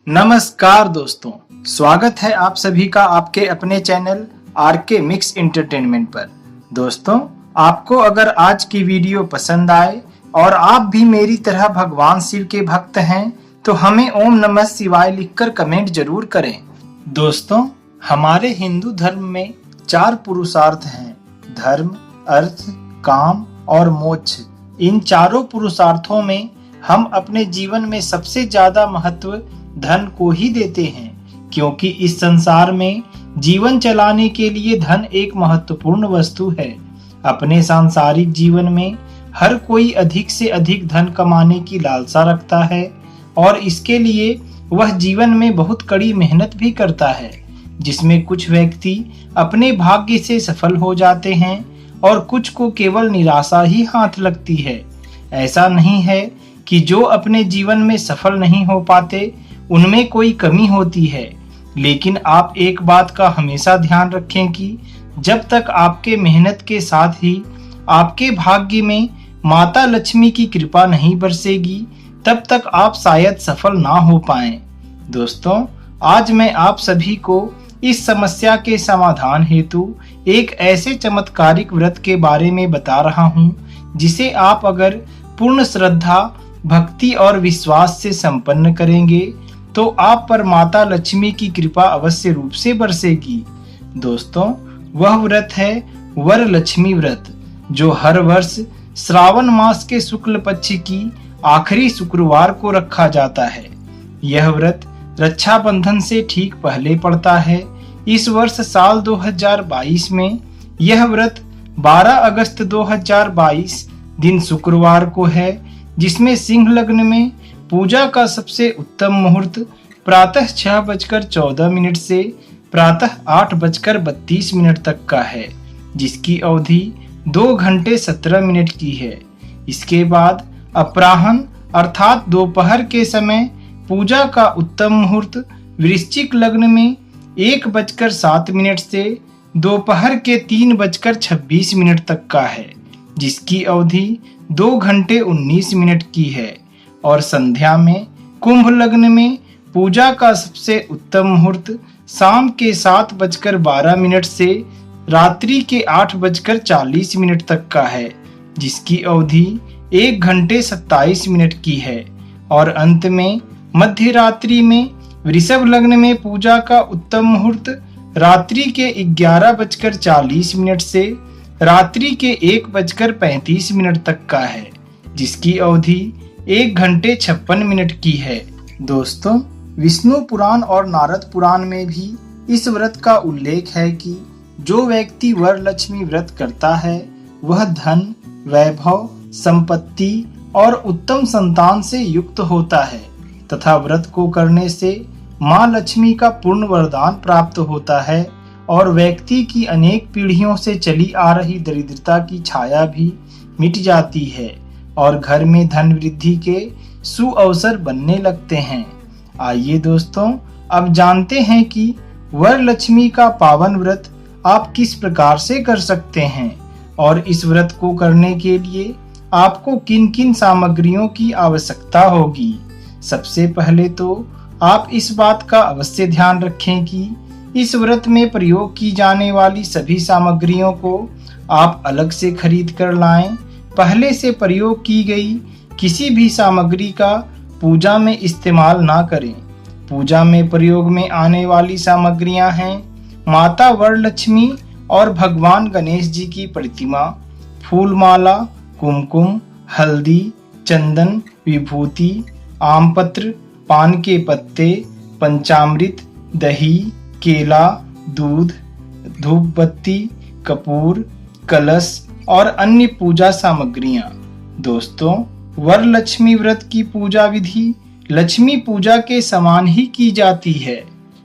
नमस्कार दोस्तों, स्वागत है आप सभी का आपके अपने चैनल आरके मिक्स एंटरटेनमेंट पर। दोस्तों, आपको अगर आज की वीडियो पसंद आए और आप भी मेरी तरह भगवान शिव के भक्त हैं तो हमें ओम नमः शिवाय लिखकर कमेंट जरूर करें। दोस्तों, हमारे हिंदू धर्म में 4 पुरुषार्थ हैं: धर्म, अर्थ, काम और मोक्ष। इन चारों पुरुषार्थों में हम अपने जीवन में सबसे ज्यादा महत्व धन को ही देते हैं, क्योंकि इस संसार में जीवन चलाने के लिए धन एक महत्वपूर्ण वस्तु है। अपने सांसारिक जीवन में हर कोई अधिक से अधिक धन कमाने की लालसा रखता है और इसके लिए वह जीवन में बहुत कड़ी मेहनत भी करता है, जिसमें कुछ व्यक्ति अपने भाग्य से सफल हो जाते हैं और कुछ को केवल निराशा ही हाथ लगती है। ऐसा नहीं है कि जो अपने जीवन में सफल नहीं हो पाते उनमें कोई कमी होती है, लेकिन आप एक बात का हमेशा ध्यान रखें कि जब तक आपके मेहनत के साथ ही आपके भाग्य में माता लक्ष्मी की कृपा नहीं बरसेगी तब तक आप शायद सफल ना हो पाएं। दोस्तों, आज मैं आप सभी को इस समस्या के समाधान हेतु एक ऐसे चमत्कारिक व्रत के बारे में बता रहा हूं, जिसे आप अगर पूर्ण श्रद्धा, भक्ति और विश्वास से संपन्न करेंगे तो आप पर माता लक्ष्मी की कृपा अवश्य रूप से बरसेगी। दोस्तों, वह व्रत है वर लक्ष्मी व्रत, जो हर वर्ष श्रावण मास के शुक्ल पक्ष की आखिरी शुक्रवार को रखा जाता है। यह व्रत रक्षाबंधन से ठीक पहले पड़ता है। इस वर्ष साल 2022 में यह व्रत 12 अगस्त 2022 दिन शुक्रवार को है, जिसमें सिंह लग्न में पूजा का सबसे उत्तम मुहूर्त प्रातः 6:14 से प्रातः 8:32 तक का है, जिसकी अवधि 2 घंटे 17 मिनट की है। इसके बाद अपराह्न अर्थात दोपहर के समय पूजा का उत्तम मुहूर्त वृश्चिक लग्न में 1:07 से दोपहर के 3:26 तक का है, जिसकी अवधि 2 घंटे 19 मिनट की है। और संध्या में कुंभ लग्न में पूजा का सबसे उत्तम मुहूर्त शाम के 7:12 से रात्रि के 8:40 तक का है, जिसकी अवधि 1 घंटे 27 मिनट की है। और अंत में मध्य रात्रि में वृषभ लग्न में पूजा का उत्तम मुहूर्त रात्रि के 11:40 से रात्रि के 1:35 तक का है, जिसकी अवधि 1 घंटे 56 मिनट की है। दोस्तों, विष्णु पुराण और नारद पुराण में भी इस व्रत का उल्लेख है कि जो व्यक्ति वर लक्ष्मी व्रत करता है वह धन, वैभव, संपत्ति और उत्तम संतान से युक्त होता है तथा व्रत को करने से माँ लक्ष्मी का पूर्ण वरदान प्राप्त होता है और व्यक्ति की अनेक पीढ़ियों से चली आ रही दरिद्रता की छाया भी मिट जाती है और घर में धन वृद्धि के सुअवसर बनने लगते हैं। आइए दोस्तों, अब जानते हैं कि वर लक्ष्मी का पावन व्रत आप किस प्रकार से कर सकते हैं और इस व्रत को करने के लिए आपको किन किन सामग्रियों की आवश्यकता होगी। सबसे पहले तो आप इस बात का अवश्य ध्यान रखें कि इस व्रत में प्रयोग की जाने वाली सभी सामग्रियों को आप अलग से खरीद कर लाएं। पहले से प्रयोग की गई किसी भी सामग्री का पूजा में इस्तेमाल ना करें। पूजा में प्रयोग में आने वाली सामग्रियां हैं माता वरलक्ष्मी और भगवान गणेश जी की प्रतिमा, फूलमाला, कुमकुम, हल्दी, चंदन, विभूति, आमपत्र, पान के पत्ते, पंचामृत, दही, केला, दूध, धूप बत्ती, कपूर, कलश और अन्य पूजा सामग्रियां। दोस्तों, वर लक्ष्मी व्रत की पूजा विधि लक्ष्मी पूजा के समान ही की जाती है।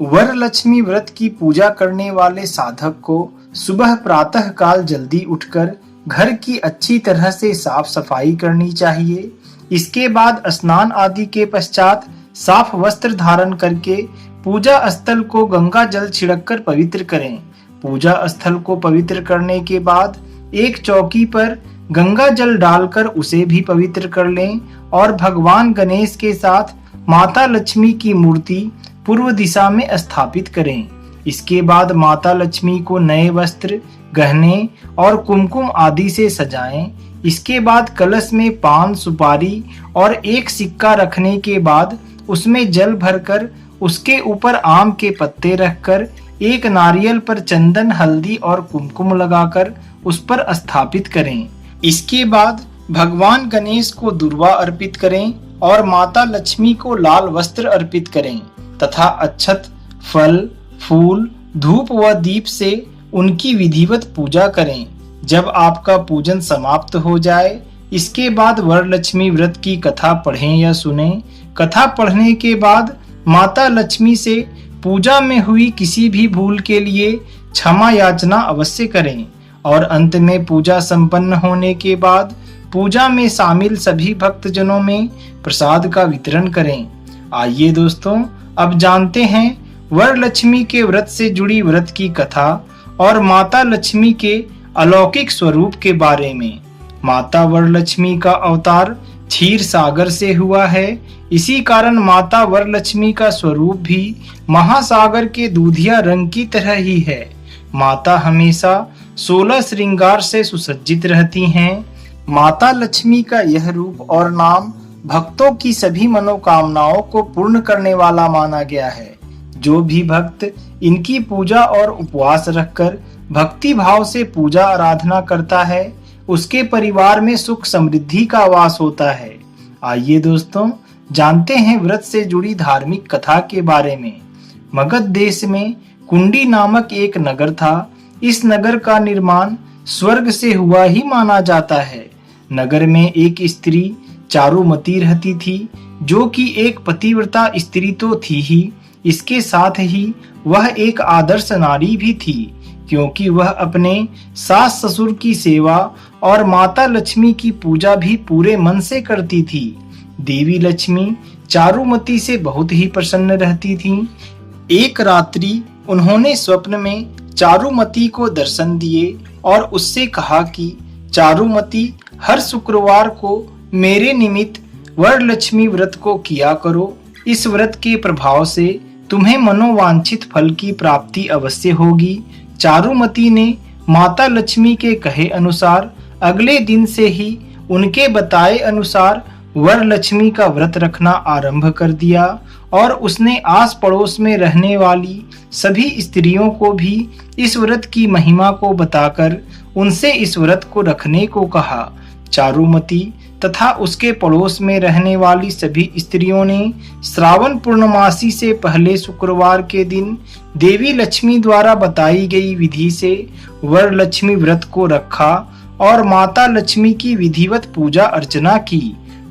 वर लक्ष्मी व्रत की पूजा करने वाले साधक को सुबह प्रातः काल जल्दी उठकर घर की अच्छी तरह से साफ सफाई करनी चाहिए। इसके बाद स्नान आदि के पश्चात साफ वस्त्र धारण करके पूजा स्थल को गंगा जल छिड़ककर पवित्र करें। पूजा स्थल को पवित्र करने के बाद एक चौकी पर गंगा जल डालकर उसे भी पवित्र कर लें और भगवान गणेश के साथ माता लक्ष्मी की मूर्ति पूर्व दिशा में स्थापित करें। इसके बाद माता लक्ष्मी को नए वस्त्र, गहने और कुमकुम आदि से सजाएं। इसके बाद कलश में पान, सुपारी और एक सिक्का रखने के बाद उसमें जल भरकर उसके ऊपर आम के पत्ते रखकर एक नारियल पर चंदन, हल्दी और कुमकुम लगाकर उस पर स्थापित करें। इसके बाद भगवान गणेश को दुर्वा अर्पित करें और माता लक्ष्मी को लाल वस्त्र अर्पित करें तथा अक्षत, फल, फूल, धूप व दीप से उनकी विधिवत पूजा करें। जब आपका पूजन समाप्त हो जाए, इसके बाद वरलक्ष्मी व्रत की कथा पढ़ें या सुनें। कथा पढ़ने के बाद माता लक्ष्मी से पूजा में हुई किसी भी भूल के लिए क्षमा याचना अवश्य करें और अंत में पूजा संपन्न होने के बाद पूजा में शामिल सभी भक्तजनों में प्रसाद का वितरण करें। आइए दोस्तों, अब जानते हैं वरलक्ष्मी के व्रत से जुड़ी व्रत की कथा और माता लक्ष्मी के अलौकिक स्वरूप के बारे में। माता वरलक्ष्मी का अवतार क्षीर सागर से हुआ है। इसी कारण माता वरलक्ष्मी का स्वरूप भी महासागर के दूधिया रंग की तरह ही है। माता हमेशा 16 श्रृंगार से सुसज्जित रहती हैं। माता लक्ष्मी का यह रूप और नाम भक्तों की सभी मनोकामनाओं को पूर्ण करने वाला माना गया है। जो भी भक्त इनकी पूजा और उपवास रखकर भक्ति भाव से पूजा आराधना करता है, उसके परिवार में सुख समृद्धि का वास होता है। आइए दोस्तों, जानते हैं व्रत से जुड़ी धार्मिक कथा के बारे में। मगध देश में कुंडी नामक एक नगर था। इस नगर का निर्माण स्वर्ग से हुआ ही माना जाता है। नगर में एक स्त्री चारुमती रहती थी, जो कि एक पतिव्रता स्त्री तो थी ही, इसके साथ ही वह एक आदर्श नारी भी थी, क्योंकि वह अपने सास ससुर की सेवा और माता लक्ष्मी की पूजा भी पूरे मन से करती थी। देवी लक्ष्मी चारुमती से बहुत ही प्रसन्न रहती थीं। एक रात्रि उन्होंने स्वप्न में चारुमती को दर्शन दिए और उससे कहा कि चारुमती, हर शुक्रवार को मेरे निमित्त वरलक्ष्मी व्रत को किया करो। इस व्रत के प्रभाव से तुम्हें मनोवांछित फल की प्राप्ति अवश्य होगी। चारुमती ने माता लक्ष्मी के कहे अनुसार अगले दिन से ही उनके बताए अनुसार वरलक्ष्मी का व्रत रखना आरंभ कर दिया और उसने आस पड़ोस में रहने वाली सभी स्त्रियों को भी इस व्रत की महिमा को बताकर उनसे इस व्रत को रखने को कहा। चारुमती तथा उसके पड़ोस में रहने वाली सभी स्त्रियों ने श्रावण पूर्णमासी से पहले शुक्रवार के दिन देवी लक्ष्मी द्वारा बताई गई विधि से वरलक्ष्मी व्रत को रखा और माता लक्ष्मी की विधिवत पूजा अर्चना की।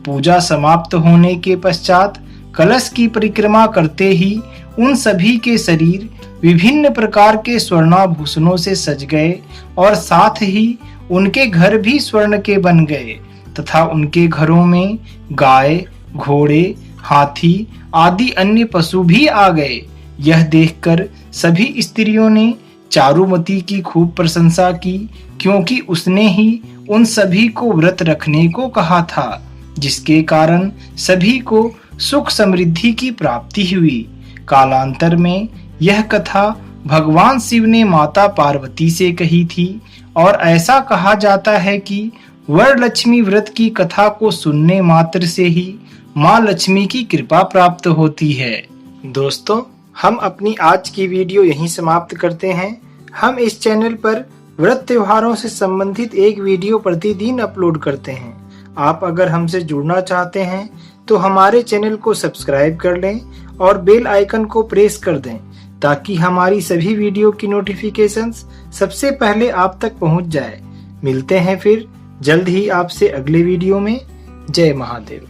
पूजा समाप्त होने के पश्चात कलश की परिक्रमा करते ही उन सभी के शरीर विभिन्न प्रकार के स्वर्णाभूषणों से सज गए और साथ ही उनके घर भी स्वर्ण के बन गए तथा उनके घरों में गाय, घोड़े, हाथी आदि अन्य पशु भी आ गए। यह देखकर सभी स्त्रियों ने चारुमती की खूब प्रशंसा की, क्योंकि उसने ही उन सभी को व्रत रखने को कहा था, जिसके कारण सभी को सुख समृद्धि की प्राप्ति हुई। कालांतर में यह कथा भगवान शिव ने माता पार्वती से कही थी और ऐसा कहा जाता है कि वरलक्ष्मी व्रत की कथा को सुनने मात्र से ही माँ लक्ष्मी की कृपा प्राप्त होती है। दोस्तों, हम अपनी आज की वीडियो यहीं समाप्त करते हैं। हम इस चैनल पर व्रत त्योहारों से संबंधित एक वीडियो प्रतिदिन अपलोड करते हैं। आप अगर हमसे जुड़ना चाहते हैं तो हमारे चैनल को सब्सक्राइब कर लें और बेल आइकन को प्रेस कर दें, ताकि हमारी सभी वीडियो की नोटिफिकेशंस सबसे पहले आप तक पहुंच जाए। मिलते हैं फिर जल्द ही आपसे अगले वीडियो में। जय महादेव।